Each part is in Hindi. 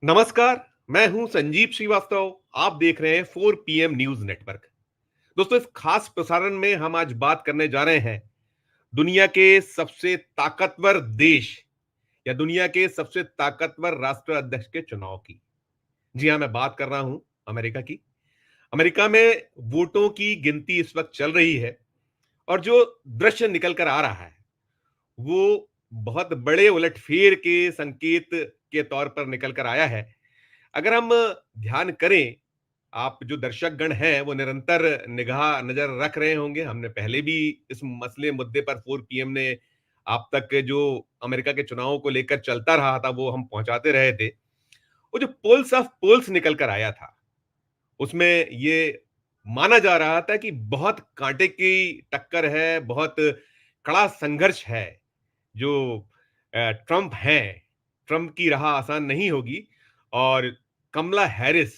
नमस्कार। मैं हूं संजीव श्रीवास्तव। आप देख रहे हैं 4 PM न्यूज नेटवर्क। दोस्तों, इस खास प्रसारण में हम आज बात करने जा रहे हैं दुनिया के सबसे ताकतवर देश या दुनिया के सबसे ताकतवर राष्ट्र अध्यक्ष के चुनाव की। जी हां, मैं बात कर रहा हूं अमेरिका की। अमेरिका में वोटों की गिनती इस वक्त चल रही है और जो दृश्य निकल कर आ रहा है वो बहुत बड़े उलटफेर के संकेत के तौर पर निकल कर आया है। अगर हम ध्यान करें, आप जो दर्शकगण हैं वो निरंतर निगाह नजर रख रहे होंगे। हमने पहले भी इस मसले मुद्दे पर 4 PM ने आप तक जो अमेरिका के चुनावों को लेकर चलता रहा था वो हम पहुंचाते रहे थे। वो जो पोल्स ऑफ पोल्स निकल कर आया था उसमें ये माना जा रहा था कि बहुत कांटे की टक्कर है, बहुत कड़ा संघर्ष है। जो ट्रंप हैं, ट्रंप की राह आसान नहीं होगी और कमला हैरिस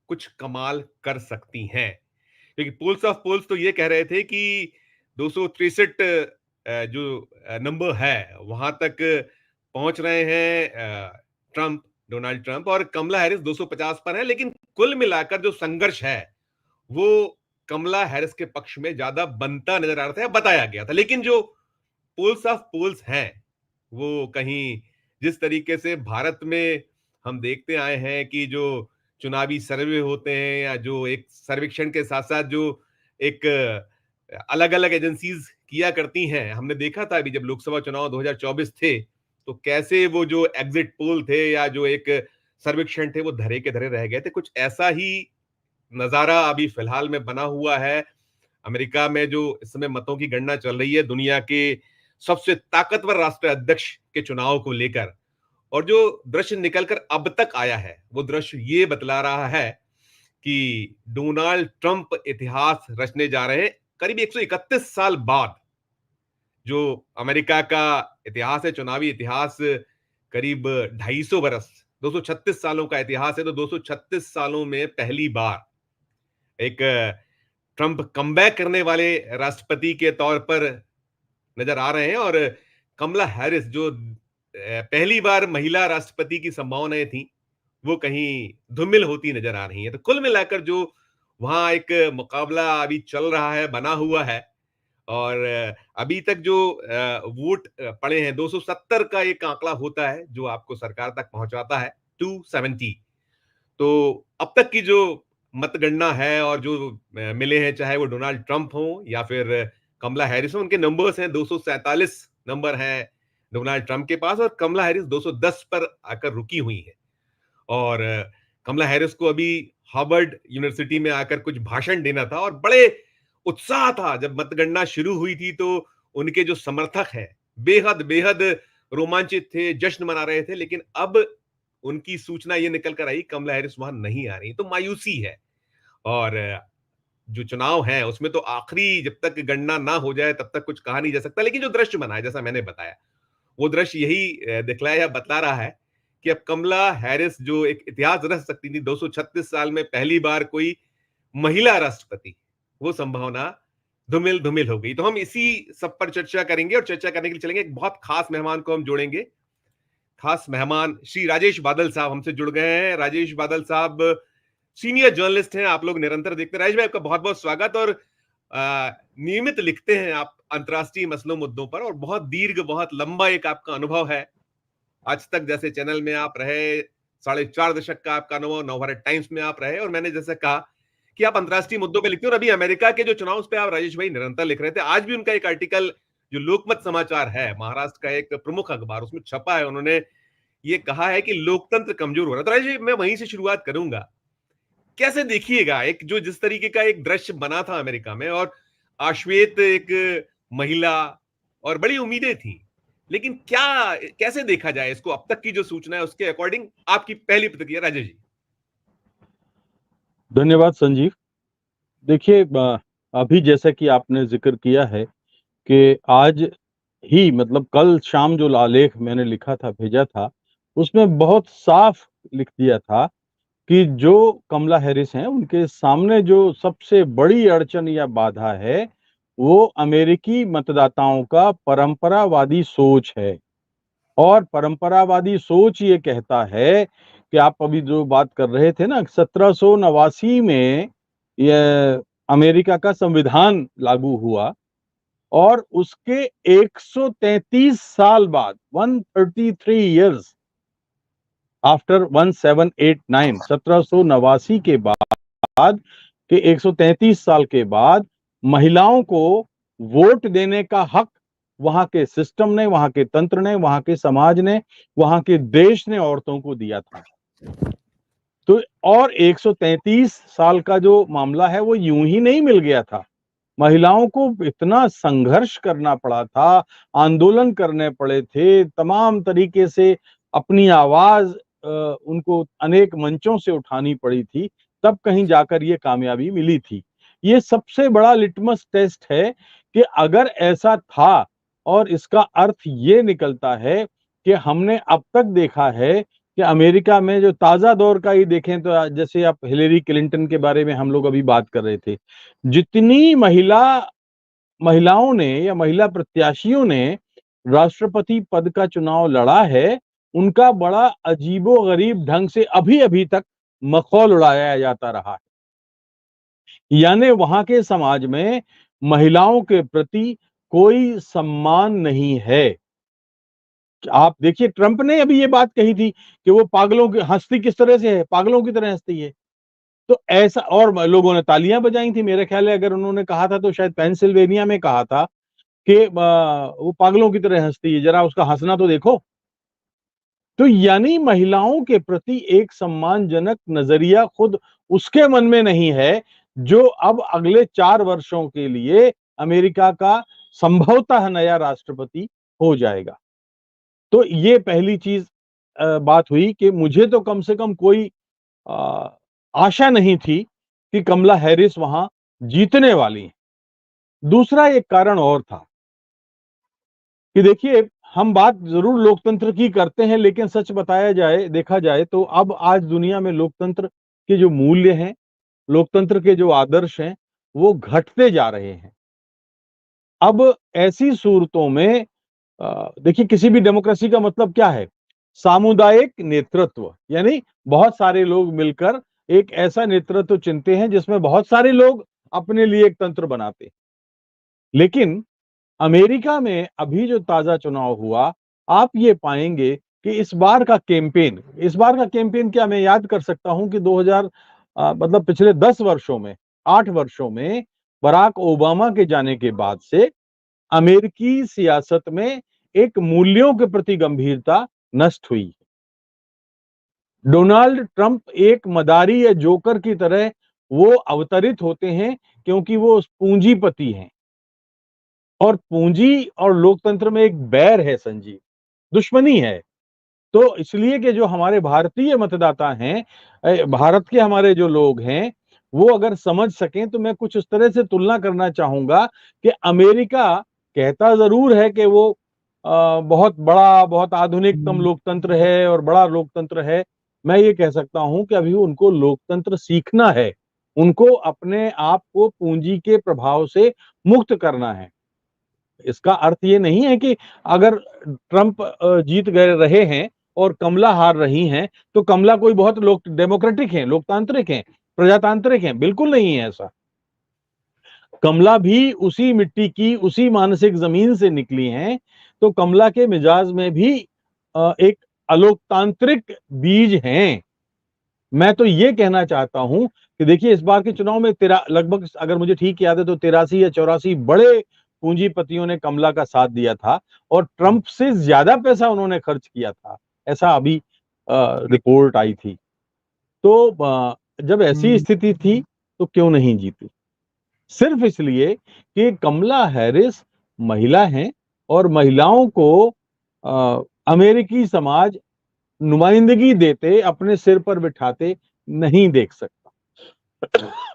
कुछ कमाल कर सकती हैं। क्योंकि पोल्स ऑफ पोल्स तो ये कह रहे थे कि 263 जो नंबर है वहां तक पहुंच रहे हैं ट्रंप, डोनाल्ड ट्रंप, और कमला हैरिस 250 पर है। लेकिन कुल मिलाकर जो संघर्ष है वो कमला हैरिस के पक्ष में ज्यादा बनता नजर आ रहा था या बताया गया था। लेकिन जो पोल्स ऑफ पोल्स हैं वो कहीं जिस तरीके से भारत में हम देखते आए हैं कि जो चुनावी सर्वे होते हैं या जो एक सर्वेक्षण के साथ साथ जो एक अलग अलग एजेंसीज किया करती हैं, हमने देखा था अभी जब लोकसभा चुनाव 2024 थे तो कैसे वो जो एग्जिट पोल थे या जो एक सर्वेक्षण थे वो धरे के धरे रह गए थे। कुछ ऐसा ही नजारा अभी फिलहाल में बना हुआ है अमेरिका में। जो इस समय मतों की गणना चल रही है दुनिया के सबसे ताकतवर राष्ट्र अध्यक्ष के चुनाव को लेकर, और जो दृश्य निकलकर अब तक आया है वो दृश्य ये बतला रहा है कि डोनाल्ड ट्रंप इतिहास रचने जा रहे हैं। करीब 131 साल बाद जो अमेरिका का इतिहास है, चुनावी इतिहास, करीब 250 बरस, 236 सालों का इतिहास है। तो 236 सालों में पहली बार एक ट्रंप कमबैक करने वाले राष्ट्रपति के तौर पर नजर आ रहे हैं। और कमला हैरिस जो पहली बार महिला राष्ट्रपति की संभावनाएं थी वो कहीं धूमिल होती नजर आ रही है। तो कुल मिलाकर जो वहां एक मुकाबला अभी चल रहा है, बना हुआ है, और अभी तक जो वोट पड़े हैं 270 का एक आंकड़ा होता है जो आपको सरकार तक पहुंचाता है 270। तो अब तक की जो मतगणना है और जो मिले हैं, चाहे वो डोनाल्ड ट्रंप हो या फिर कमला हैरिस हो, उनके नंबर्स हैं 247 नंबर है डोनाल्ड ट्रंप के पास और कमला हैरिस 210 पर आकर रुकी हुई है। और कमला हैरिस को अभी हार्वर्ड यूनिवर्सिटी में आकर कुछ भाषण देना था और बड़े उत्साह था। जब मतगणना शुरू हुई थी तो उनके जो समर्थक हैं बेहद बेहद रोमांचित थे, जश्न मना रहे थे। लेकिन अब उनकी सूचना ये निकल कर आई कमला हैरिस वहां नहीं आ रही, तो मायूसी है। और जो चुनाव है उसमें तो आखिरी जब तक गणना ना हो जाए तब तक कुछ कहा नहीं जा सकता। लेकिन जो दृश्य बना है, जैसा मैंने बताया, वो दृश्य यही दिखलाया या बतला रहा है कि अब कमला हैरिस जो एक इतिहास रच सकती थी 236 साल में पहली बार कोई महिला राष्ट्रपति, वो संभावना धुमिल धुमिल हो गई। तो हम इसी सब पर चर्चा करेंगे और चर्चा करने के लिए चलेंगे, एक बहुत खास मेहमान को हम जोड़ेंगे। खास मेहमान श्री राजेश बादल साहब हमसे जुड़ गए हैं। राजेश बादल साहब सीनियर जर्नलिस्ट हैं, आप लोग निरंतर देखते हैं। राजेश भाई, आपका बहुत बहुत स्वागत। और नियमित लिखते हैं आप अंतर्राष्ट्रीय मसलों मुद्दों पर और बहुत दीर्घ, बहुत लंबा एक आपका अनुभव है। आज तक जैसे चैनल में आप रहे, 4.5 दशक का आपका अनुभव, नवभारत टाइम्स में आप रहे, और मैंने जैसे कहा कि आप अंतर्राष्ट्रीय मुद्दों पे लिखते हैं और अभी अमेरिका के जो चुनाव उस पे आप राजेश भाई निरंतर लिख रहे थे। आज भी उनका एक आर्टिकल जो लोकमत समाचार है, महाराष्ट्र का एक प्रमुख अखबार, उसमें छपा है। उन्होंने ये कहा है कि लोकतंत्र कमजोर हो रहा है। तो राजेश, मैं वहीं से शुरुआत करूंगा। कैसे देखिएगा एक जो जिस तरीके का एक दृश्य बना था अमेरिका में, और आश्वेत एक महिला, और बड़ी उम्मीदें थी, लेकिन क्या कैसे देखा जाए इसको? अब तक की जो सूचना है उसके अकॉर्डिंग आपकी पहली प्रतिक्रिया राजेश जी। धन्यवाद संजीव। देखिए, अभी जैसा कि आपने जिक्र किया है कि आज ही मतलब कल शाम जो आलेख मैंने लिखा था, भेजा था, उसमें बहुत साफ लिख दिया था कि जो कमला हैरिस हैं उनके सामने जो सबसे बड़ी अड़चन या बाधा है वो अमेरिकी मतदाताओं का परंपरावादी सोच है। और परंपरावादी सोच ये कहता है कि आप अभी जो बात कर रहे थे ना, 1789 में यह अमेरिका का संविधान लागू हुआ और उसके 133 साल बाद 133 इयर्स आफ्टर 1789 1789 के बाद के 133 साल के बाद महिलाओं को वोट देने का हक वहां के सिस्टम ने, वहां के तंत्र ने, वहां के समाज ने, वहां के देश ने औरतों को दिया था। तो और 133 साल का जो मामला है वो यूं ही नहीं मिल गया था। महिलाओं को इतना संघर्ष करना पड़ा था, आंदोलन करने पड़े थे, तमाम तरीके से अपनी आवाज उनको अनेक मंचों से उठानी पड़ी थी, तब कहीं जाकर ये कामयाबी मिली थी। ये सबसे बड़ा लिटमस टेस्ट है कि अगर ऐसा था और इसका अर्थ ये निकलता है कि हमने अब तक देखा है कि अमेरिका में जो ताजा दौर का ही देखें तो जैसे आप हिलेरी क्लिंटन के बारे में हम लोग अभी बात कर रहे थे, जितनी महिलाओं ने या महिला प्रत्याशियों ने राष्ट्रपति पद का चुनाव लड़ा है, उनका बड़ा अजीबो-गरीब ढंग से अभी-अभी तक मखौल उड़ाया जाता रहा है। यानी वहां के समाज में महिलाओं के प्रति कोई सम्मान नहीं है। आप देखिए ट्रंप ने अभी ये बात कही थी कि वो पागलों की हंसती किस तरह से है, पागलों की तरह हंसती है। तो ऐसा, और लोगों ने तालियां बजाई थी। मेरे ख्याल है अगर उन्होंने कहा था तो शायद पेंसिल्वेनिया में कहा था कि वो पागलों की तरह हंसती है, जरा उसका हंसना तो देखो। तो यानी महिलाओं के प्रति एक सम्मानजनक नजरिया खुद उसके मन में नहीं है जो अब अगले 4 वर्षों के लिए अमेरिका का संभवतः नया राष्ट्रपति हो जाएगा। तो ये पहली चीज बात हुई कि मुझे तो कम से कम कोई अ, आशा नहीं थी कि कमला हैरिस वहां जीतने वाली हैं। दूसरा एक कारण और था कि देखिए, हम बात जरूर लोकतंत्र की करते हैं, लेकिन सच बताया जाए, देखा जाए तो अब आज दुनिया में लोकतंत्र के जो मूल्य हैं, लोकतंत्र के जो आदर्श हैं, वो घटते जा रहे हैं। अब ऐसी सूरतों में देखिए, किसी भी डेमोक्रेसी का मतलब क्या है? सामुदायिक नेतृत्व, यानी बहुत सारे लोग मिलकर एक ऐसा नेतृत्व चुनते हैं जिसमें बहुत सारे लोग अपने लिए एक तंत्र बनाते हैं। लेकिन अमेरिका में अभी जो ताजा चुनाव हुआ, आप ये पाएंगे कि इस बार का कैंपेन क्या, मैं याद कर सकता हूं कि 2000 मतलब पिछले 10 वर्षों में, 8 वर्षों में बराक ओबामा के जाने के बाद से अमेरिकी सियासत में एक मूल्यों के प्रति गंभीरता नष्ट हुई। डोनाल्ड ट्रंप एक मदारी या जोकर की तरह वो अवतरित होते हैं क्योंकि वो पूंजीपति हैं, और पूंजी और लोकतंत्र में एक बैर है संजीव, दुश्मनी है। तो इसलिए कि जो हमारे भारतीय मतदाता हैं, भारत के हमारे जो लोग हैं, वो अगर समझ सकें, तो मैं कुछ इस तरह से तुलना करना चाहूंगा कि अमेरिका कहता जरूर है कि वो बहुत बड़ा, बहुत आधुनिकतम लोकतंत्र है और बड़ा लोकतंत्र है। मैं ये कह सकता हूं कि अभी उनको लोकतंत्र सीखना है, उनको अपने आप को पूंजी के प्रभाव से मुक्त करना है। इसका अर्थ ये नहीं है कि अगर ट्रंप जीत गए रहे हैं और कमला हार रही हैं, तो कमला कोई बहुत लोक डेमोक्रेटिक हैं, लोकतांत्रिक हैं, प्रजातांत्रिक हैं, बिल्कुल नहीं है ऐसा। कमला भी उसी मिट्टी की, उसी मानसिक जमीन से निकली हैं, तो कमला के मिजाज में भी एक अलोकतांत्रिक बीज हैं। मैं तो ये कहना चाहता हूं कि देखिए, इस बार के चुनाव में तेरा लगभग, अगर मुझे ठीक याद है तो 83 या 84 बड़े पूंजीपतियों ने कमला का साथ दिया था और ट्रंप से ज्यादा पैसा उन्होंने खर्च किया था, ऐसा अभी रिपोर्ट आई थी। तो जब ऐसी स्थिति थी तो क्यों नहीं जीती? सिर्फ इसलिए कि कमला हैरिस महिला हैं और महिलाओं को अमेरिकी समाज नुमाइंदगी देते, अपने सिर पर बिठाते नहीं देख सकता।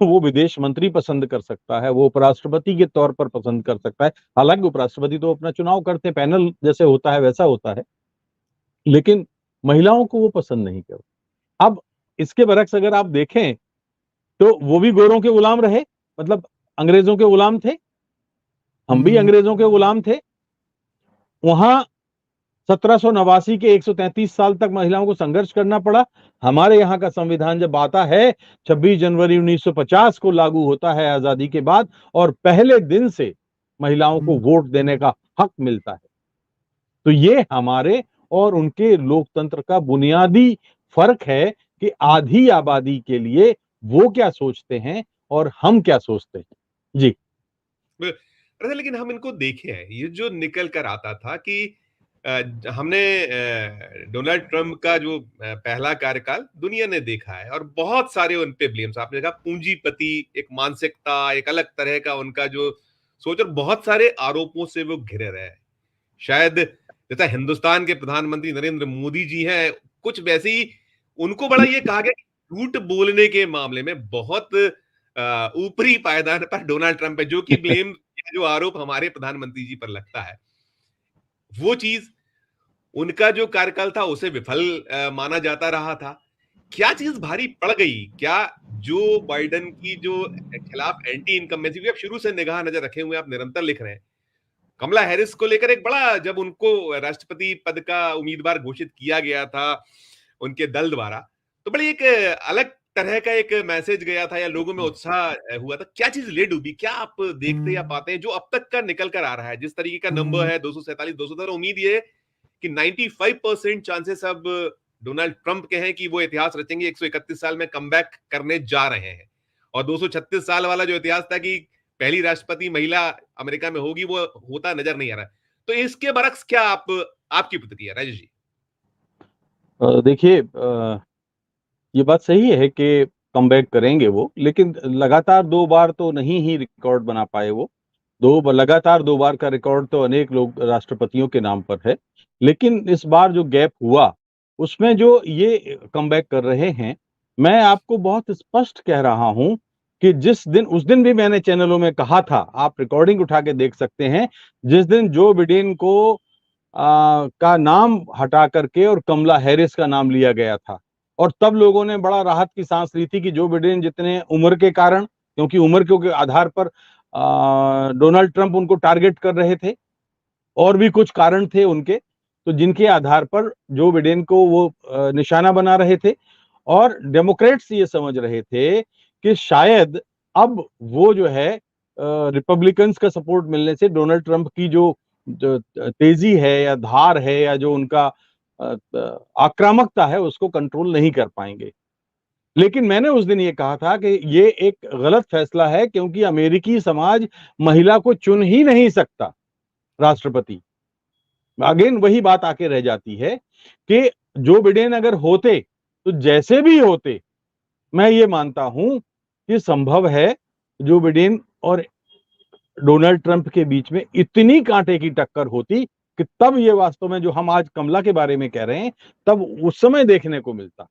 वो विदेश मंत्री पसंद कर सकता है, वो उपराष्ट्रपति के तौर पर पसंद कर सकता है। हालांकि उपराष्ट्रपति तो अपना चुनाव करते, पैनल जैसे होता है वैसा होता है, लेकिन महिलाओं को वो पसंद नहीं करता। अब इसके बरक्स अगर आप देखें तो वो भी गोरों के गुलाम रहे, मतलब अंग्रेजों के गुलाम थे, हम भी अंग्रेजों के गुलाम थे। वहां 1789 के 133 साल तक महिलाओं को संघर्ष करना पड़ा। हमारे यहाँ का संविधान जब आता है 26 जनवरी 1950 को लागू होता है आजादी के बाद, और पहले दिन से महिलाओं को वोट देने का हक मिलता है। तो ये हमारे और उनके लोकतंत्र का बुनियादी फर्क है कि आधी आबादी के लिए वो क्या सोचते हैं और हम क्या सोचते हैं। जी। अरे लेकिन हम इनको देखे हैं, ये जो निकल कर आता था कि हमने डोनाल्ड ट्रंप का जो पहला कार्यकाल दुनिया ने देखा है और बहुत सारे उन पे ब्लेम्स, आपने देखा पूंजीपति एक मानसिकता, एक अलग तरह का उनका जो सोच, और बहुत सारे आरोपों से वो घिरे रहे हैं। शायद जैसा हिंदुस्तान के प्रधानमंत्री नरेंद्र मोदी जी हैं, कुछ वैसे ही उनको बड़ा ये कहा गया कि झूठ बोलने के मामले में बहुत ऊपरी पायदान पर डोनाल्ड ट्रंप है, जो कि ब्लेम जो आरोप हमारे प्रधानमंत्री जी पर लगता है, वो चीज उनका जो कार्यकाल था उसे विफल माना जाता रहा था। क्या चीज भारी पड़ गई? क्या जो बाइडेन की जो खिलाफ एंटी इनकम्बेंसी, आप शुरू से निगाह नजर रखे हुए, आप निरंतर लिख रहे हैं, कमला हैरिस को लेकर एक बड़ा, जब उनको राष्ट्रपति पद का उम्मीदवार घोषित किया गया था उनके दल द्वारा, तो बड़ी एक अलग तरह का एक मैसेज गया था या लोगों में उत्साह हुआ था। क्या चीज ले डूबी? क्या आप देखते या पाते हैं जो अब तक का निकल कर आ रहा है, जिस तरीके का नंबर है 247 210, उम्मीद ये है कि 95% चांसेस अब डोनाल्ड ट्रंप के हैं कि वो इतिहास रचेंगे, 131 साल में कमबैक करने जा रहे हैं, और 236 साल वाला जो इतिहास था कि पहली राष्ट्रपति महिला अमेरिका में होगी, वो होता नजर नहीं आ रहा है। तो इसके बरक्स क्या आपकी प्रतिक्रिया राजेश जी? देखिए, ये बात सही है कि कमबैक करेंगे वो, लेकिन लगातार 2 बार तो नहीं ही रिकॉर्ड बना पाए वो। लगातार 2 बार का रिकॉर्ड तो अनेक लोग राष्ट्रपतियों के नाम पर है। लेकिन इस बार जो गैप हुआ, उसमें जो ये कमबैक कर रहे हैं, मैं आपको बहुत स्पष्ट कह रहा हूँ कि उस दिन भी मैंने चैनलों में कहा था, आप रिकॉर्डिंग उठा के देख सकते हैं, जिस दिन जो बिडेन का नाम हटा करके और कमला हैरिस का नाम लिया गया था, और तब लोगों ने बड़ा राहत की सांस ली थी कि जो बिडेन जितने उम्र के कारण, क्योंकि उम्र के आधार पर डोनाल्ड ट्रंप उनको टारगेट कर रहे थे, और भी कुछ कारण थे उनके, तो जिनके आधार पर जो बिडेन को वो निशाना बना रहे थे, और डेमोक्रेट्स ये समझ रहे थे कि शायद अब वो जो है रिपब्लिकन्स का सपोर्ट मिलने से डोनाल्ड ट्रंप की जो तेजी है या धार है या जो उनका आक्रामकता है, उसको कंट्रोल नहीं कर पाएंगे। लेकिन मैंने उस दिन ये कहा था कि ये एक गलत फैसला है, क्योंकि अमेरिकी समाज महिला को चुन ही नहीं सकता राष्ट्रपति। अगेन वही बात आके रह जाती है कि जो बिडेन अगर होते, तो जैसे भी होते, मैं ये मानता हूं कि संभव है जो बिडेन और डोनाल्ड ट्रंप के बीच में इतनी कांटे की टक्कर होती कि तब ये वास्तव में जो हम आज कमला के बारे में कह रहे हैं, तब उस समय देखने को मिलता।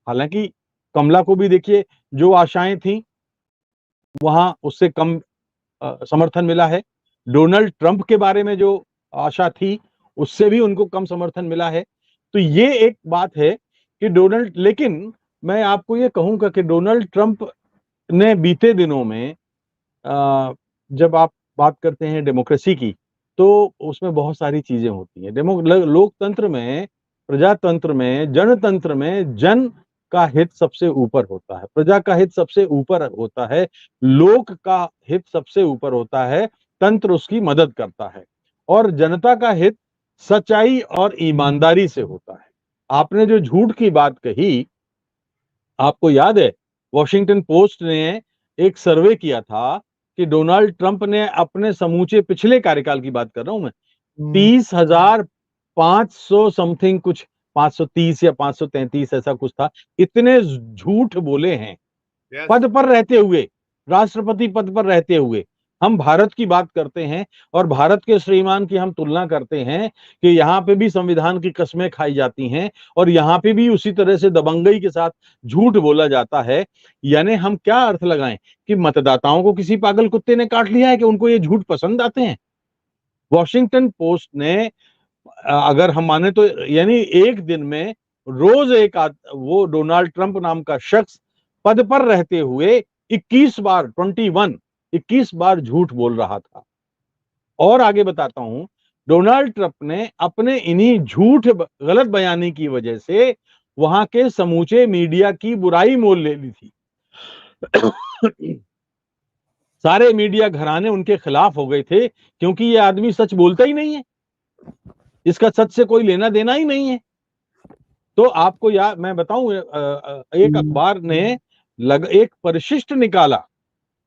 हालांकि कमला को भी देखिए, जो आशाएं थी वहां उससे कम समर्थन मिला है। डोनाल्ड ट्रंप के बारे में जो आशा थी, उससे भी उनको कम समर्थन मिला है। तो ये एक बात है कि लेकिन मैं आपको ये कहूंगा कि डोनाल्ड ट्रंप ने बीते दिनों में, जब आप बात करते हैं डेमोक्रेसी की, तो उसमें बहुत सारी चीजें होती हैं। लोकतंत्र में, प्रजातंत्र में, जनतंत्र में जन का हित सबसे ऊपर होता है, प्रजा का हित सबसे ऊपर होता है, लोक का हित सबसे ऊपर होता है, तंत्र उसकी मदद करता है, और जनता का हित सच्चाई और ईमानदारी से होता है। आपने जो झूठ की बात कही, आपको याद है वॉशिंगटन पोस्ट ने एक सर्वे किया था कि डोनाल्ड ट्रंप ने अपने समूचे पिछले कार्यकाल की बात कर रहा हूं मैं, 30,500 समथिंग कुछ, 530 या 533 ऐसा कुछ था, इतने झूठ बोले हैं यस। पद पर रहते हुए, राष्ट्रपति पद पर रहते हुए। हम भारत की बात करते हैं और भारत के श्रीमान की हम तुलना करते हैं कि यहाँ पे भी संविधान की कस्में खाई जाती हैं और यहाँ पे भी उसी तरह से दबंगई के साथ झूठ बोला जाता है। यानी हम क्या अर्थ लगाएं कि मतदाताओं को किसी पागल कुत्ते ने काट लिया है कि उनको ये झूठ पसंद आते हैं। वॉशिंगटन पोस्ट ने, अगर हम माने तो, यानी एक दिन में रोज वो डोनाल्ड ट्रंप नाम का शख्स पद पर रहते हुए 21 बार झूठ बोल रहा था। और आगे बताता हूं डोनाल्ड ट्रंप ने अपने इन्हीं झूठ गलत बयानी की वजह से वहां के समूचे मीडिया की बुराई मोल ले ली थी। सारे मीडिया घराने उनके खिलाफ हो गए थे क्योंकि ये आदमी सच बोलता ही नहीं है, इसका सच से कोई लेना देना ही नहीं है। तो आपको याद मैं बताऊं, एक अखबार ने एक परिशिष्ट निकाला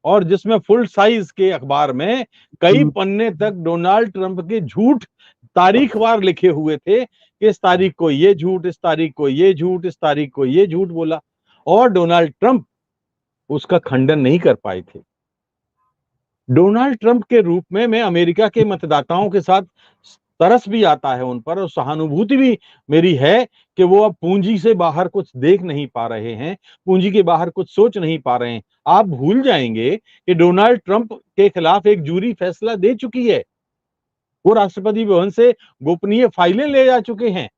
और जिसमें फुल साइज के अखबार में कई पन्ने तक डोनाल्ड ट्रंप के झूठ तारीखवार लिखे हुए थे कि इस तारीख को ये झूठ, इस तारीख को ये झूठ, इस तारीख को ये झूठ बोला, और डोनाल्ड ट्रंप उसका खंडन नहीं कर पाए थे। डोनाल्ड ट्रंप के रूप में मैं अमेरिका के मतदाताओं के साथ तरस भी आता है उन पर, और सहानुभूति भी मेरी है कि वो अब पूंजी से बाहर कुछ देख नहीं पा रहे हैं, पूंजी के बाहर कुछ सोच नहीं पा रहे हैं। आप भूल जाएंगे कि डोनाल्ड ट्रंप के खिलाफ एक जूरी फैसला दे चुकी है, वो राष्ट्रपति भवन से गोपनीय फाइलें ले जा चुके हैं।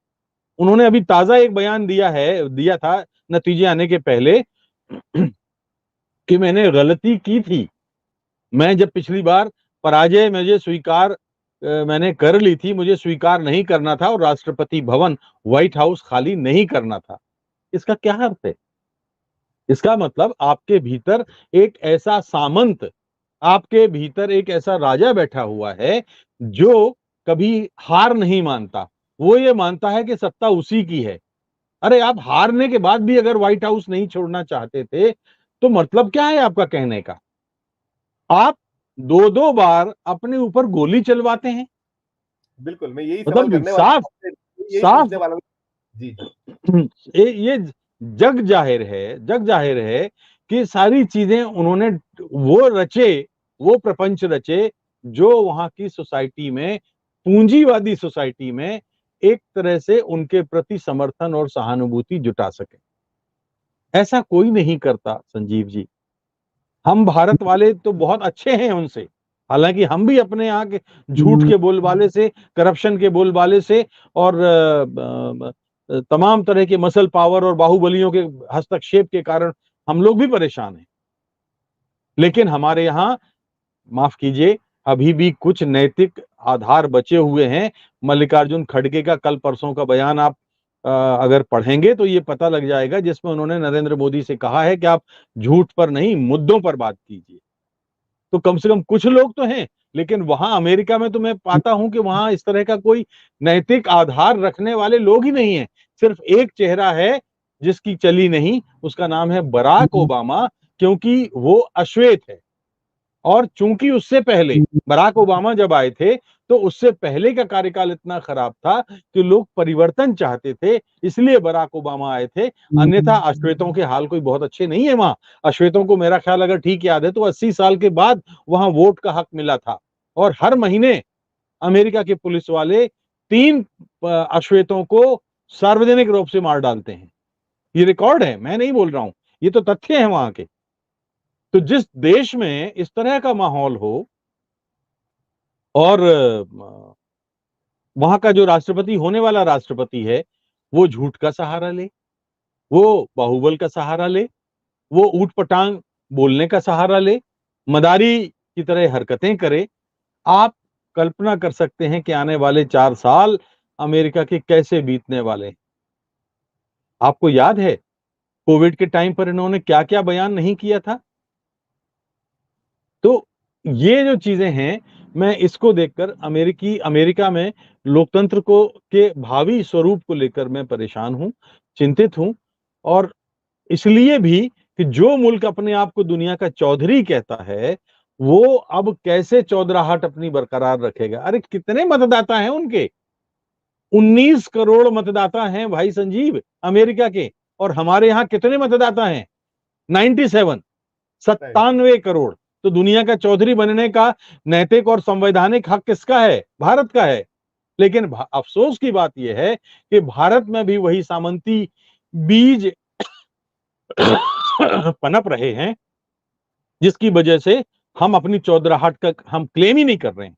उन्होंने अभी ताजा एक बयान दिया था नतीजे आने के पहले कि मैंने गलती की थी, मैं जब पिछली बार पराजय मैंने कर ली थी, मुझे स्वीकार नहीं करना था और राष्ट्रपति भवन, व्हाइट हाउस खाली नहीं करना था। इसका क्या अर्थ है? इसका मतलब आपके भीतर एक ऐसा सामंत, आपके भीतर एक ऐसा राजा बैठा हुआ है जो कभी हार नहीं मानता। वो ये मानता है कि सत्ता उसी की है। अरे आप हारने के बाद भी अगर व्हाइट हाउस नहीं छोड़ना चाहते थे तो मतलब क्या है आपका कहने का? आप दो दो बार अपने ऊपर गोली चलवाते हैं। बिल्कुल, मैं यही सवाल मतलब करने वाला साफ था, यही साफ पूछने वाला हूँ। जी। ये जग जाहिर है कि सारी चीजें उन्होंने वो प्रपंच रचे जो वहां की सोसाइटी में, पूंजीवादी सोसाइटी में एक तरह से उनके प्रति समर्थन और सहानुभूति जुटा सके। ऐसा कोई नहीं करता संजीव जी। हम भारत वाले तो बहुत अच्छे हैं उनसे, हालांकि हम भी अपने यहाँ के झूठ के बोलबाले से, करप्शन के बोलबाले से और तमाम तरह के मसल पावर और बाहुबलियों के हस्तक्षेप के कारण हम लोग भी परेशान हैं। लेकिन हमारे यहाँ, माफ कीजिए, अभी भी कुछ नैतिक आधार बचे हुए हैं। मल्लिकार्जुन खड़गे का कल परसों का बयान आप अगर पढ़ेंगे तो ये पता लग जाएगा, जिसमें उन्होंने नरेंद्र मोदी से कहा है कि आप झूठ पर नहीं, मुद्दों पर बात कीजिए। तो कम से कम कुछ लोग तो हैं, लेकिन वहां अमेरिका में तो मैं पाता हूं कि वहां इस तरह का कोई नैतिक आधार रखने वाले लोग ही नहीं है। सिर्फ एक चेहरा है जिसकी चली नहीं, उसका नाम है बराक ओबामा, क्योंकि वो अश्वेत है। और चूंकि उससे पहले बराक ओबामा जब आए थे तो उससे पहले का कार्यकाल इतना खराब था कि लोग परिवर्तन चाहते थे, इसलिए बराक ओबामा आए थे। अन्यथा अश्वेतों के हाल कोई बहुत अच्छे नहीं है वहां। अश्वेतों को मेरा ख्याल अगर ठीक याद है तो 80 साल के बाद वहां वोट का हक मिला था, और हर महीने अमेरिका के पुलिस वाले 3 अश्वेतों को सार्वजनिक रूप से मार डालते हैं। ये रिकॉर्ड है, मैं नहीं बोल रहा हूं, ये तो तथ्य है वहां के। तो जिस देश में इस तरह का माहौल हो और वहां का जो राष्ट्रपति, होने वाला राष्ट्रपति है, वो झूठ का सहारा ले, वो बाहुबल का सहारा ले, वो ऊट पटांग बोलने का सहारा ले, मदारी की तरह हरकतें करे, आप कल्पना कर सकते हैं कि आने वाले 4 साल अमेरिका के कैसे बीतने वाले हैं। आपको याद है कोविड के टाइम पर इन्होंने क्या क्या बयान नहीं किया था? तो ये जो चीजें हैं, मैं इसको देखकर अमेरिका में लोकतंत्र को के भावी स्वरूप को लेकर मैं परेशान हूं, चिंतित हूं। और इसलिए भी कि जो मुल्क अपने आप को दुनिया का चौधरी कहता है, वो अब कैसे चौधराहट अपनी बरकरार रखेगा? अरे कितने मतदाता हैं उनके? 19 करोड़ मतदाता हैं भाई संजीव अमेरिका के, और हमारे यहाँ कितने मतदाता हैं? 97, 97 करोड़। तो दुनिया का चौधरी बनने का नैतिक और संवैधानिक हक किसका है? भारत का है। लेकिन अफसोस की बात यह है कि भारत में भी वही सामंती बीज पनप रहे हैं, जिसकी वजह से हम अपनी चौधराहट का हम क्लेम ही नहीं कर रहे हैं।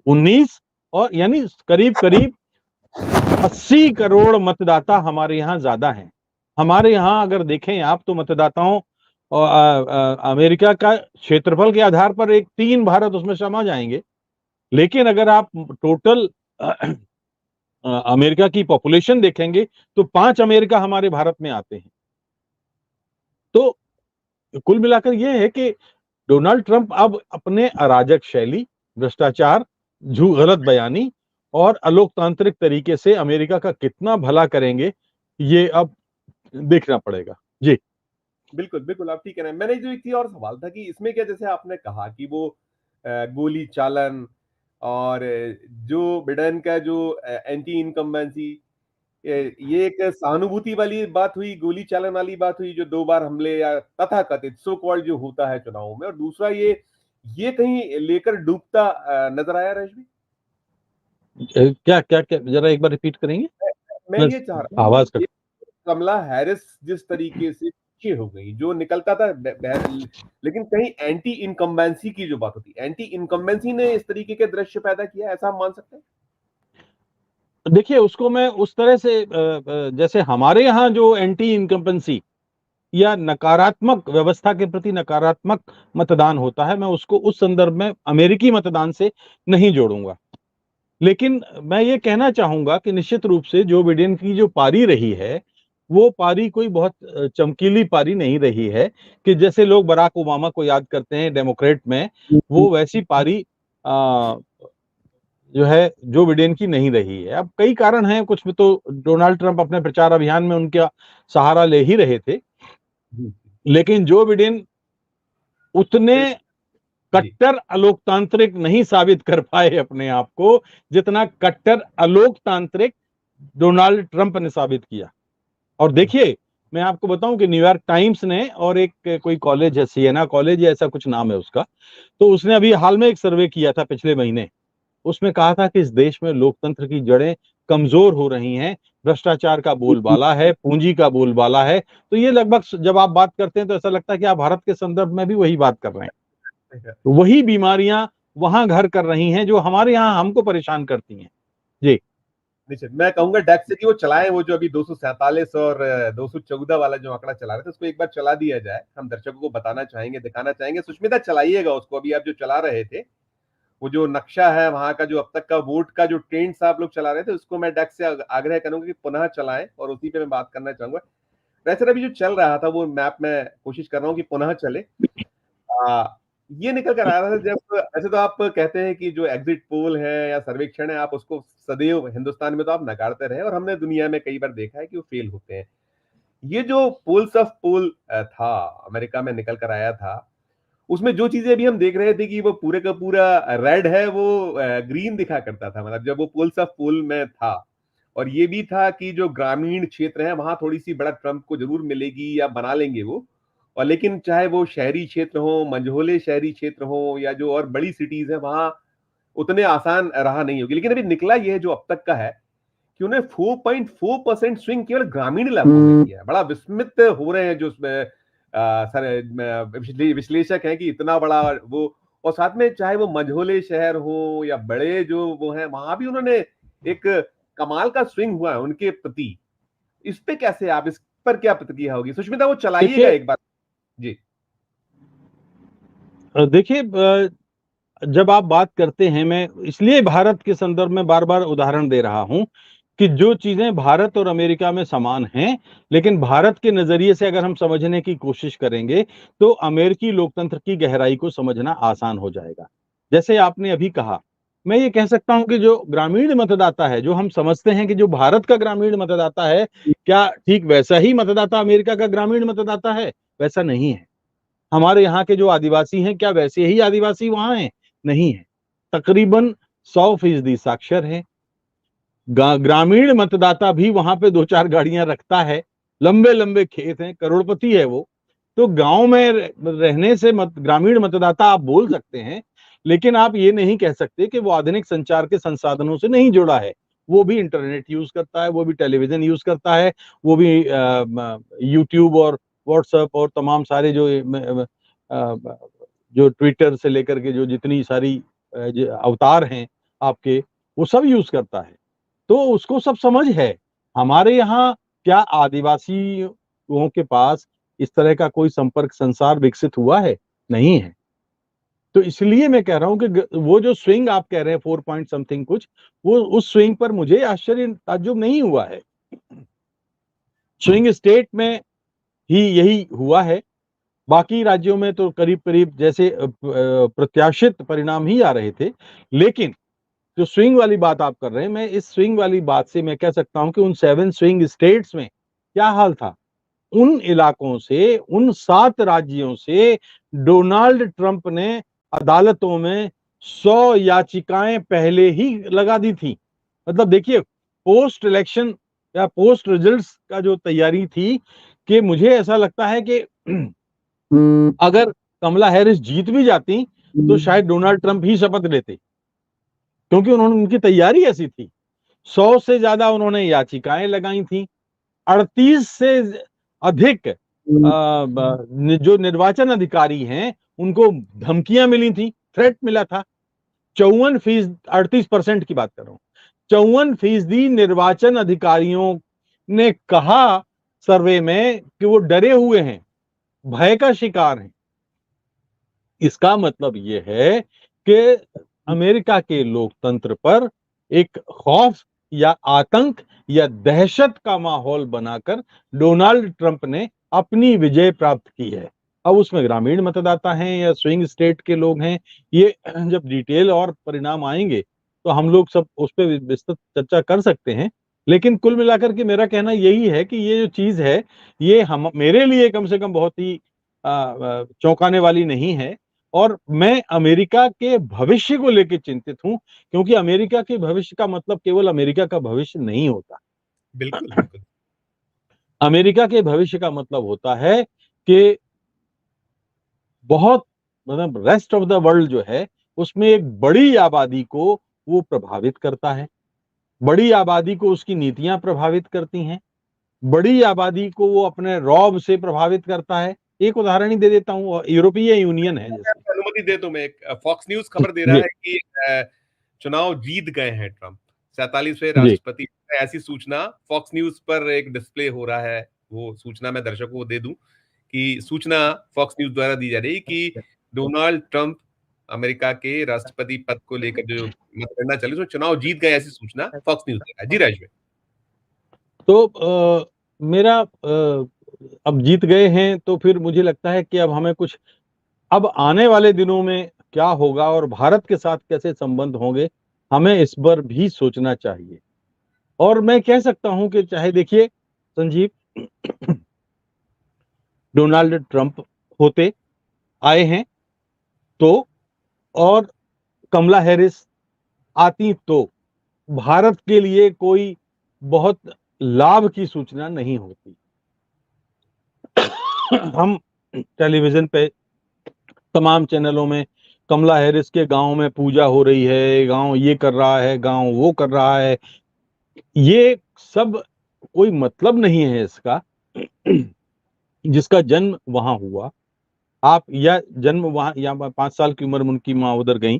19 और यानी करीब करीब 80 करोड़ मतदाता हमारे यहाँ ज्यादा हैं। हमारे यहाँ अगर देखें आप तो मतदाताओं और अमेरिका का क्षेत्रफल के आधार पर एक 3 भारत उसमें समा जाएंगे। लेकिन अगर आप टोटल अमेरिका की पॉपुलेशन देखेंगे तो 5 अमेरिका हमारे भारत में आते हैं। तो कुल मिलाकर यह है कि डोनाल्ड ट्रंप अब अपने अराजक शैली, भ्रष्टाचार, गलत बयानी और अलोकतांत्रिक तरीके से अमेरिका का कितना भला करेंगे, ये अब देखना पड़ेगा। जी। बिल्कुल, बिल्कुल, आप ठीक कह रहे हैं। मैंने जो एक चीज़ और सवाल था कि इसमें क्या, जैसे आपने कहा कि वो गोली चालन और जो बिडेन का जो एंटी इनकम्बेंसी, ये एक सहानुभूति वाली बात हुई, गोली चालन वाली बात हुई, जो 2 बार हमले या तथाकथित सो कॉल्ड जो होता है चुनावों में, और दूसरा ये कहीं लेकर डूबता नज़र आया रश्मि? क्या क्या क्या जरा एक बार रिपीट करेंगे? मैं मैं ये चाह रहा हूँ आवाज कि कट। कमला हैरिस जिस तरीके से पीछे हो गई, जो निकलता था लेकिन कहीं एंटी इनकम्बेंसी की जो बात होती है, एंटी इनकम्बेंसी ने इस तरीके के दृश्य पैदा किया, ऐसा हम मान सकते हैं? देखिए, उसको मैं उस तरह से जैसे हमारे यहाँ जो एंटी इनकम्बेंसी या नकारात्मक व्यवस्था के प्रति नकारात्मक मतदान होता है, मैं उसको उस संदर्भ में अमेरिकी मतदान से नहीं जोड़ूंगा। लेकिन मैं ये कहना चाहूंगा कि निश्चित रूप से जो बिडेन की जो पारी रही है, वो पारी कोई बहुत चमकीली पारी नहीं रही है कि जैसे लोग बराक ओबामा को याद करते हैं डेमोक्रेट में, वो वैसी पारी जो है जो बिडेन की नहीं रही है। अब कई कारण हैं, कुछ में तो डोनाल्ड ट्रंप अपने प्रचार अभियान में उनका सहारा ले ही रहे थे, जी, लेकिन जो बिडेन उतने फिर जी, कट्टर अलोकतांत्रिक नहीं साबित कर पाए अपने आप को, जितना कट्टर अलोकतांत्रिक डोनाल्ड ट्रंप ने साबित किया। और देखिए, मैं आपको बताऊं कि न्यूयॉर्क टाइम्स ने और एक कोई कॉलेज है, सिएना कॉलेज या ऐसा कुछ नाम है उसका, तो उसने अभी हाल में एक सर्वे किया था पिछले महीने। उसमें कहा था कि इस देश में लोकतंत्र की जड़ें कमजोर हो रही हैं, भ्रष्टाचार का बोलबाला है, पूंजी का बोलबाला है। तो ये लगभग जब आप बात करते हैं तो ऐसा लगता है कि आप भारत के संदर्भ में भी वही बात कर रहे हैं। तो वही बीमारियां वहां घर कर रही हैं जो हमारे यहाँ हमको परेशान करती हैं। जी। निश्चित, मैं कहूंगा डेक्स से कि वो चलाएं, वो जो अभी 247 और 214 वाला जो आंकड़ा चला रहे थे, उसको एक बार चला दिया जाए। हम दर्शकों को बताना चाहेंगे, दिखाना चाहेंगे। सुष्मिता, चलाइएगा उसको, अभी आप जो चला रहे थे, वो जो नक्शा है वहां का, जो अब तक का वोट का जो ट्रेंड आप लोग चला रहे थे, उसको मैं डेक्स से आग्रह करूंगा कि पुनः चलाएं, और उसी पे मैं बात करना चाहूंगा। वैसे अभी जो चल रहा था वो मैप में कोशिश कर रहा हूँ कि पुनः चले। आ, ये निकल कर आ रहा था, जब ऐसे तो आप कहते हैं कि जो एग्जिट पोल है या सर्वेक्षण है, आप उसको सदैव हिंदुस्तान में तो आप नकारते रहे, और हमने दुनिया में कई बार देखा है कि वो फेल होते हैं। ये जो पोल्स ऑफ पोल था, अमेरिका में निकल कर आया था, उसमें जो चीजें अभी हम देख रहे थे कि वो पूरे का पूरा रेड है, वो ग्रीन दिखा करता था, मतलब जब वो पोल्स ऑफ पोल में था। और ये भी था कि जो ग्रामीण क्षेत्र है वहां थोड़ी सी बढ़त ट्रंप को जरूर मिलेगी या बना लेंगे वो। और लेकिन चाहे वो शहरी क्षेत्र हो, मंझोले शहरी क्षेत्र हो, या जो और बड़ी सिटीज है, वहां उतने आसान रहा नहीं होगी। लेकिन अभी निकला ये है जो अब तक का है, कि उन्हें 4.4% स्विंग केवल ग्रामीण इलाकों में किया है। बड़ा विस्मित हो रहे हैं जो उसमें विश्लेषक हैं कि इतना बड़ा वो। और साथ में चाहे वो मंझोले शहर हो या बड़े जो वो हैं, वहां भी उन्होंने एक कमाल का स्विंग हुआ है उनके प्रति। इस पे कैसे, आप इस पर क्या प्रतिक्रिया होगी सुष्मिता? वो चलाइएगा देखिए, एक बार। जी। देखिए, जब आप बात करते हैं, मैं इसलिए भारत के संदर्भ में बार बार उदाहरण दे रहा हूं कि जो चीजें भारत और अमेरिका में समान हैं, लेकिन भारत के नजरिए से अगर हम समझने की कोशिश करेंगे तो अमेरिकी लोकतंत्र की गहराई को समझना आसान हो जाएगा। जैसे आपने अभी कहा, मैं ये कह सकता हूं कि जो ग्रामीण मतदाता है, जो हम समझते हैं कि जो भारत का ग्रामीण मतदाता है, क्या ठीक वैसा ही मतदाता अमेरिका का ग्रामीण मतदाता है? वैसा नहीं है। हमारे यहाँ के जो आदिवासी हैं, क्या वैसे ही आदिवासी वहां हैं? नहीं है। तकरीबन 100% साक्षर है। ग्रामीण मतदाता भी वहां पे 2-4 गाड़ियां रखता है, लंबे लंबे खेत हैं, करोड़पति है वो। तो गांव में रहने से ग्रामीण मतदाता आप बोल सकते हैं, लेकिन आप ये नहीं कह सकते कि वो आधुनिक संचार के संसाधनों से नहीं जुड़ा है। वो भी इंटरनेट यूज करता है, वो भी टेलीविजन यूज करता है, वो भी यूट्यूब और व्हाट्सएप और तमाम सारे जो ट्विटर से लेकर के जो जितनी सारी जो अवतार हैं आपके, वो सब यूज करता है। तो उसको सब समझ है। हमारे यहाँ क्या आदिवासियों के पास इस तरह का कोई संपर्क संसार विकसित हुआ है? नहीं है। तो इसलिए मैं कह रहा हूं कि वो जो स्विंग आप कह रहे हैं 4 पॉइंट समथिंग कुछ, वो उस स्विंग पर मुझे आश्चर्य ताज्जुब नहीं हुआ है। स्विंग स्टेट में ही यही हुआ है, बाकी राज्यों में तो करीब-करीब जैसे प्रत्याशित परिणाम ही आ रहे थे। लेकिन जो स्विंग वाली बात आप कर रहे हैं, मैं इस स्विंग वाली बात से मैं कह सकता हूं कि उन 7 स्विंग स्टेट्स में क्या हाल था? उन इलाकों से, उन 7 राज्यों से डोनाल्ड ट्रंप ने अदालतों में 100 याचिकाएं पहले ही लगा दी थी। मतलब देखिए, पोस्ट इलेक्शन या पोस्ट रिजल्ट्स का जो तैयारी थी, कि मुझे ऐसा लगता है कि अगर कमला हैरिस जीत भी जाती तो शायद डोनाल्ड ट्रंप ही शपथ लेते, क्योंकि उन्होंने उनकी तैयारी ऐसी थी। 100 से ज्यादा उन्होंने याचिकाएं लगाई थी। 38 से अधिक जो निर्वाचन अधिकारी हैं उनको धमकियां मिली थी, थ्रेट मिला था। 54% 38% की बात कर रहा हूं। 54% निर्वाचन अधिकारियों ने कहा सर्वे में कि वो डरे हुए हैं, भय का शिकार हैं। इसका मतलब यह है कि अमेरिका के लोकतंत्र पर एक खौफ या आतंक या दहशत का माहौल बनाकर डोनाल्ड ट्रंप ने अपनी विजय प्राप्त की है। अब उसमें ग्रामीण मतदाता हैं या स्विंग स्टेट के लोग हैं, ये जब डिटेल और परिणाम आएंगे तो हम लोग सब उस पर विस्तृत चर्चा कर सकते हैं। लेकिन कुल मिलाकर के मेरा कहना यही है कि ये जो चीज है, ये हम मेरे लिए कम से कम बहुत ही चौंकाने वाली नहीं है। और मैं अमेरिका के भविष्य को लेकर चिंतित हूं, क्योंकि अमेरिका के भविष्य का मतलब केवल अमेरिका का भविष्य नहीं होता। बिल्कुल, बिल्कुल। अमेरिका के भविष्य का मतलब होता है कि बहुत, मतलब रेस्ट ऑफ द वर्ल्ड जो है उसमें एक बड़ी आबादी को वो प्रभावित करता है। बड़ी आबादी को उसकी नीतियां प्रभावित करती हैं। बड़ी आबादी को वो अपने रौब से प्रभावित करता है। एक उदाहरण ही दे देता हूं, यूरोपीय यूनियन है जैसे। आपको अनुमति दे तो मैं एक फॉक्स न्यूज खबर दे रहा जी, है कि चुनाव जीत गए हैं ट्रंप, 47वें जी। राष्ट्रपति। ऐसी सूचना फॉक्स न्यूज पर एक डिस्प्ले हो रहा है। वो सूचना मैं दर्शकों को दे दूं कि सूचना फॉक्स न्यूज द्वारा दी जा रही है कि डोनाल्ड ट्रंप अमेरिका के राष्ट्रपति पद को लेकर जो मतगणना चली उसमें चुनाव जीत गए, ऐसी सूचना फॉक्स न्यूज दे रहा है। जी राज भाई। तो मेरा अब जीत गए हैं तो फिर मुझे लगता है कि अब हमें कुछ, अब आने वाले दिनों में क्या होगा और भारत के साथ कैसे संबंध होंगे, हमें इस पर भी सोचना चाहिए। और मैं कह सकता हूं कि चाहे देखिए संजीव, डोनाल्ड ट्रंप होते आए हैं तो, और कमला हैरिस आती तो भारत के लिए कोई बहुत लाभ की सूचना नहीं होती। हम टेलीविजन पे तमाम चैनलों में कमला हैरिस के गांव में पूजा हो रही है, गांव ये कर रहा है, गांव वो कर रहा है, ये सब कोई मतलब नहीं है इसका। जिसका जन्म वहां हुआ, आप या जन्म वहां, या 5 साल की उम्र में उनकी माँ उधर गई,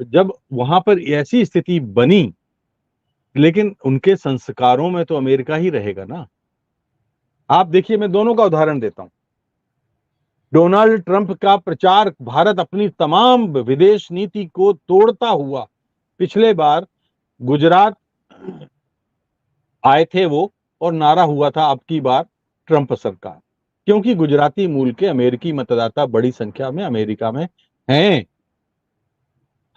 जब वहां पर ऐसी स्थिति बनी, लेकिन उनके संस्कारों में तो अमेरिका ही रहेगा ना। आप देखिए, मैं दोनों का उदाहरण देता हूं। डोनाल्ड ट्रंप का प्रचार, भारत अपनी तमाम विदेश नीति को तोड़ता हुआ पिछले बार गुजरात आए थे वो, और नारा हुआ था अब की बार ट्रंप सरकार, क्योंकि गुजराती मूल के अमेरिकी मतदाता बड़ी संख्या में अमेरिका में हैं।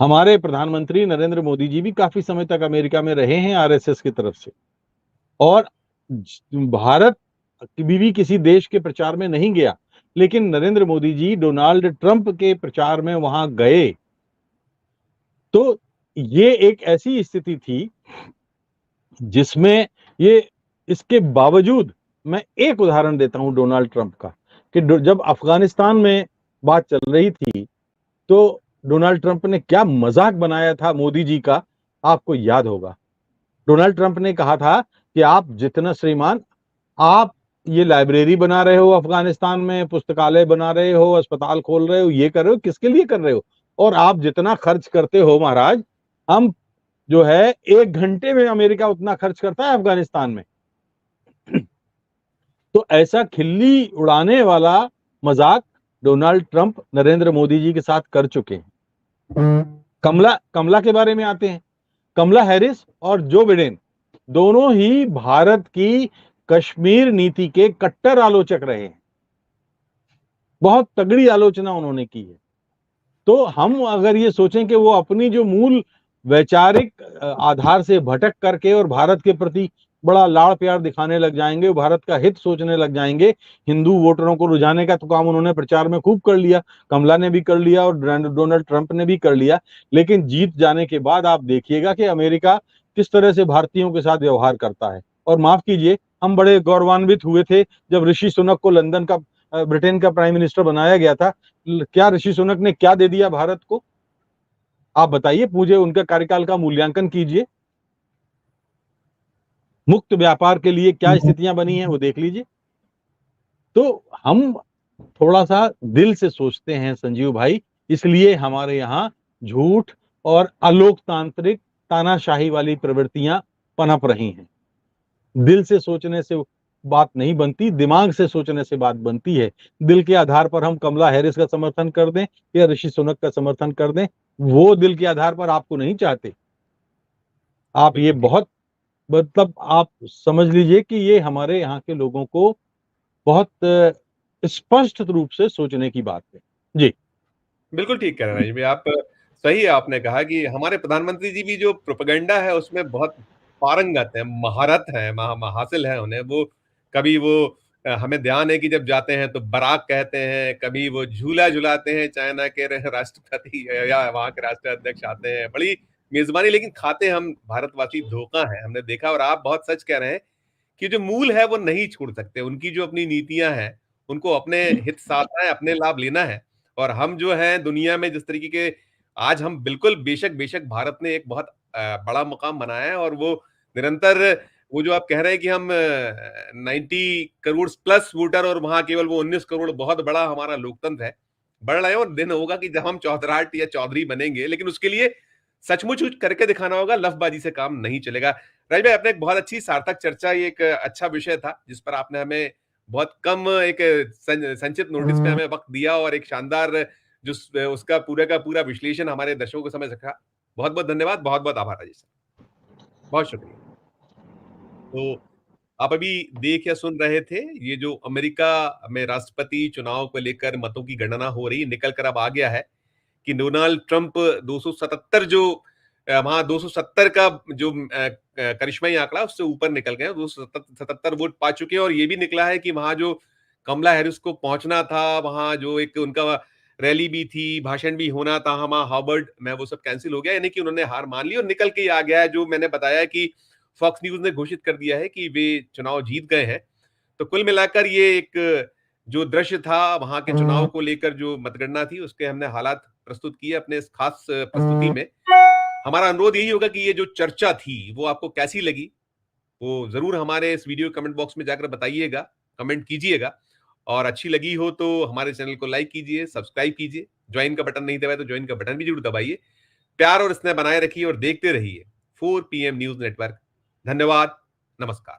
हमारे प्रधानमंत्री नरेंद्र मोदी जी भी काफी समय तक अमेरिका में रहे हैं आरएसएस की तरफ से, और भारत कभी भी किसी देश के प्रचार में नहीं गया, लेकिन नरेंद्र मोदी जी डोनाल्ड ट्रंप के प्रचार में वहां गए। तो ये एक ऐसी स्थिति थी जिसमें ये, इसके बावजूद, मैं एक उदाहरण देता हूं डोनाल्ड ट्रंप का, कि जब अफगानिस्तान में बात चल रही थी तो डोनाल्ड ट्रंप ने क्या मजाक बनाया था मोदी जी का, आपको याद होगा। डोनाल्ड ट्रंप ने कहा था कि आप जितना श्रीमान, आप ये लाइब्रेरी बना रहे हो अफगानिस्तान में, पुस्तकालय बना रहे हो, अस्पताल खोल रहे हो, ये कर रहे हो, किसके लिए कर रहे हो? और आप जितना खर्च करते हो महाराज, हम जो है 1 घंटे में अमेरिका उतना खर्च करता है अफगानिस्तान में। तो ऐसा खिल्ली उड़ाने वाला मजाक डोनाल्ड ट्रंप नरेंद्र मोदी जी के साथ कर चुके हैं। कमला के बारे में आते हैं। कमला हैरिस और जो बिडेन दोनों ही भारत की कश्मीर नीति के कट्टर आलोचक रहे हैं। बहुत तगड़ी आलोचना उन्होंने की है। तो हम अगर ये सोचें कि वो अपनी जो मूल वैचारिक आधार से भटक करके और भारत के प्रति बड़ा लाड़ प्यार दिखाने लग जाएंगे, भारत का हित सोचने लग जाएंगे, हिंदू वोटरों को रुझाने का तो काम उन्होंने प्रचार में खूब कर लिया, कमला ने भी कर लिया और डोनाल्ड ट्रंप ने भी कर लिया। लेकिन जीत जाने के बाद आप देखिएगा कि अमेरिका किस तरह से भारतीयों के साथ व्यवहार करता है। और माफ कीजिए, हम बड़े गौरवान्वित हुए थे जब ऋषि सुनक को लंदन का ब्रिटेन का प्राइम मिनिस्टर बनाया गया था। क्या ऋषि सुनक ने क्या दे दिया भारत को? आप बताइए, मुझे उनका कार्यकाल का मूल्यांकन कीजिए। मुक्त व्यापार के लिए क्या स्थितियां बनी हैं वो देख लीजिए। तो हम थोड़ा सा दिल से सोचते हैं संजीव भाई, इसलिए हमारे यहाँ झूठ और अलोकतांत्रिक तानाशाही वाली प्रवृत्तियां पनप रही हैं। दिल से सोचने से बात नहीं बनती, दिमाग से सोचने से बात बनती है। दिल के आधार पर हम कमला हैरिस का समर्थन कर दें या ऋषि सुनक का समर्थन कर दें, वो दिल के आधार पर आपको नहीं चाहते। आप ये बहुत, मतलब आप समझ लीजिए कि ये हमारे यहाँ के लोगों को बहुत स्पष्ट रूप से सोचने की बात है। जी बिल्कुल ठीक कह रहे हैं राजीव भाई आप। सही आपने कहा कि हमारे प्रधानमंत्री जी भी जो प्रोपेगेंडा है उसमें बहुत पारंगत है, महारत है, हासिल है उन्हें। वो कभी वो हमें ध्यान है कि जब जाते हैं तो बराक कहते हैं, कभी वो झूला झुलाते हैं, चाइना के राष्ट्रपति या वहां के राष्ट्राध्यक्ष आते हैं, बड़ी मेजबानी, लेकिन खाते हम भारतवासी धोखा है, हमने देखा। और आप बहुत सच कह रहे हैं कि जो मूल है वो नहीं छोड़ सकते। उनकी जो अपनी नीतियां हैं उनको अपने हित साधना है, अपने लाभ लेना है। और हम जो है दुनिया में जिस तरीके के आज हम बिल्कुल बेशक बेशक भारत ने एक बहुत बड़ा मुकाम बनाया है। और वो निरंतर वो जो आप कह रहे हैं कि हम 90 करोड़ प्लस वोटर और वहां केवल वो 19 करोड़, बहुत बड़ा हमारा लोकतंत्र है, बढ़ रहे हैं। और दिन होगा कि जब हम चौधराट या चौधरी बनेंगे, लेकिन उसके लिए सचमुच कुछ करके दिखाना होगा, लफबाजी से काम नहीं चलेगा। राज भाई, आपने एक बहुत अच्छी सार्थक चर्चा, ये एक अच्छा विषय था जिस पर आपने हमें बहुत कम एक संचित नोटिस पे हमें वक्त दिया और एक शानदार जो उसका पूरा का पूरा विश्लेषण हमारे दर्शकों को समझ सका। बहुत बहुत धन्यवाद, बहुत बहुत आभार राजेश सर, बहुत शुक्रिया। तो आप अभी देख या सुन रहे थे, ये जो अमेरिका में राष्ट्रपति चुनाव को लेकर मतों की गणना हो रही, निकल कर अब आ गया है कि डोनाल्ड ट्रंप 277 जो वहां 270 का जो करिश्माई आंकड़ा उससे ऊपर निकल गए, 277 वोट पा चुके हैं। और ये भी निकला है कि वहां जो कमला हैरिस को पहुंचना था, वहां जो एक उनका रैली भी थी, भाषण भी होना था वहां हार्वर्ड में, वो सब कैंसिल हो गया, यानी कि उन्होंने हार मान ली और निकल के आ गया है। जो मैंने बताया कि फॉक्स न्यूज ने घोषित कर दिया है कि वे चुनाव जीत गए हैं। तो कुल मिलाकर ये एक जो दृश्य था वहां के चुनाव को लेकर, जो मतगणना थी, उसके हमने हालात प्रस्तुत किए अपने इस खास प्रस्तुति में। हमारा अनुरोध यही होगा कि ये जो चर्चा थी वो आपको कैसी लगी, वो जरूर हमारे इस वीडियो कमेंट बॉक्स में जाकर बताइएगा, कमेंट कीजिएगा। और अच्छी लगी हो तो हमारे चैनल को लाइक कीजिए, सब्सक्राइब कीजिए, ज्वाइन का बटन नहीं दबाए तो ज्वाइन का बटन भी जरूर दबाइए। प्यार और स्नेह बनाए रखिए और देखते रहिए 4 PM न्यूज नेटवर्क। धन्यवाद, नमस्कार।